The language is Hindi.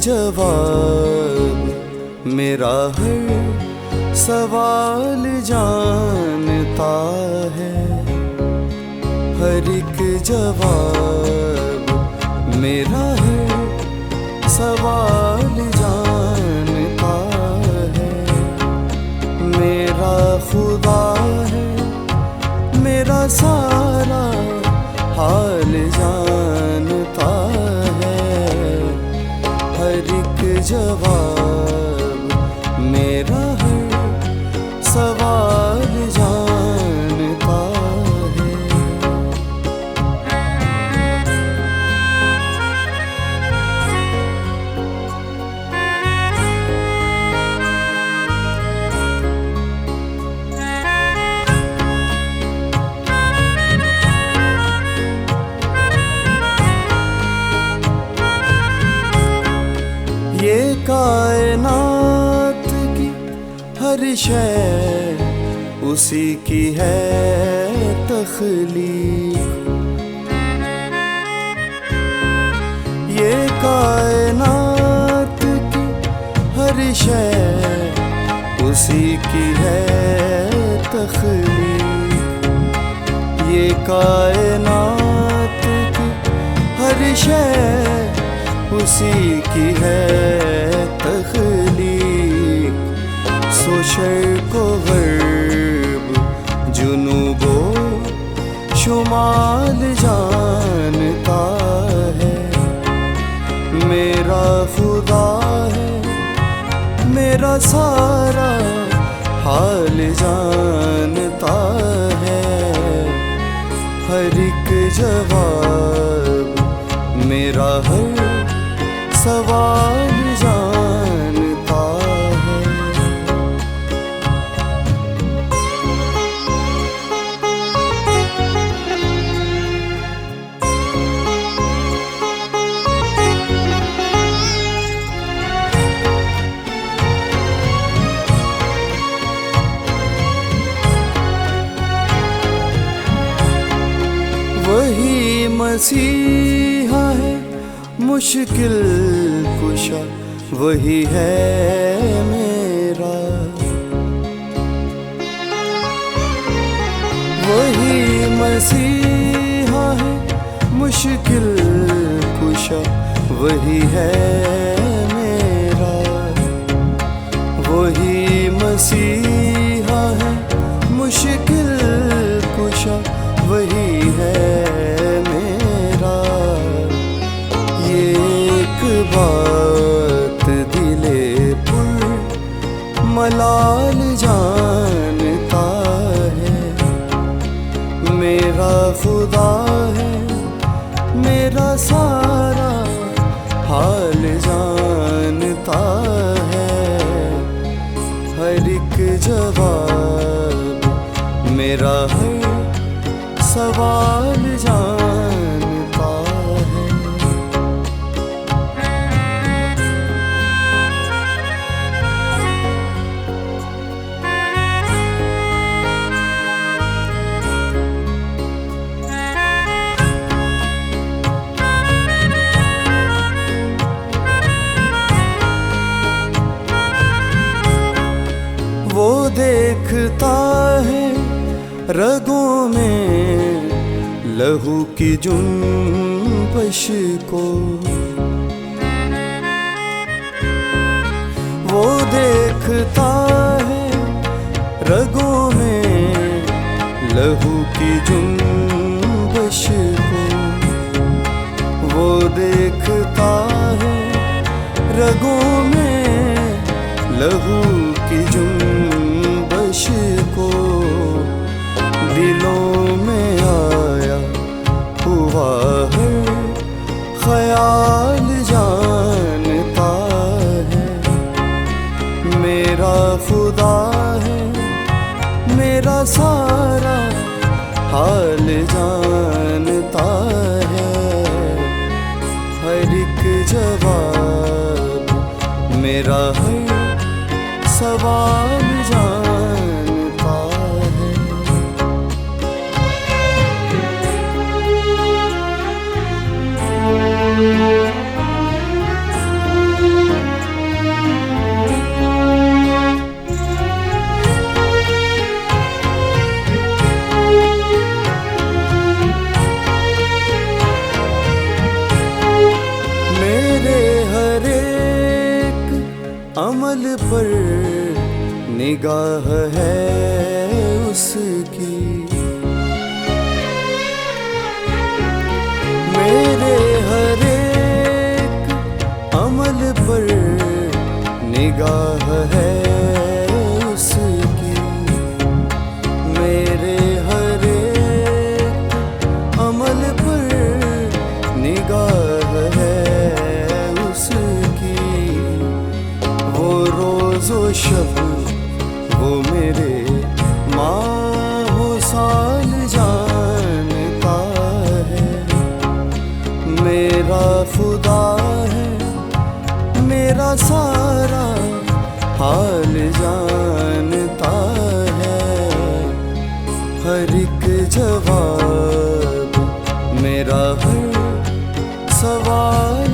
जवाब मेरा हर सवाल जानता है। हर एक जवाब मेरा हर सवाल जानता है। मेरा खुदा है, मेरा सारा हाल जानता है। हर एक जवाब मेरा हर सवाल जानता है। ये कायनात की हर शय उसी की है तख्लीक। ये कायनात की हर शय उसी की है तख्लीक। ये कायनात की हर शय उसी की है तख्लीक। सो शर्क़ व ग़र्ब जुनूबो शुमाल जानता है। मेरा खुदा है, मेरा सारा हाल जानता है। हर एक जवाब मेरा हर सवाल जानता है। वही मसीहा है मुश्किल कुशा, वही है मेरा। वही मसीहा है मुश्किल कुशा, वही है मेरा। वही मसीहा है मुश्किल कुशा, वही है मेरा। ये एक बात दिले पुर मलाल जानता है। मेरा खुदा है, मेरा सारा हाल जानता है। हर एक जवाब मेरा हर सवाल जानता है। वो देखता है रगों में लहू की जुम्बश को। वो देखता है रगों में लहू की जुम्बश को। वो देखता है रगों में लहू की जुम्बश को। दिलों में आया हुआ हर ख्याल जानता है। मेरा खुदा है, मेरा सारा हाल जानता है। हर एक जवाब मेरा हर सवाल जानता है। पर निगाह है उसकी। मेरे हर एक अमल पर निगाह है उसकी। मेरे हर एक अमल पर निगाह है उसकी। वो रोज़ो शब वो मेरे माहो साल जानता है। मेरा खुदा है, मेरा सारा हाल जानता है। हर एक जवाब मेरा हर सवाल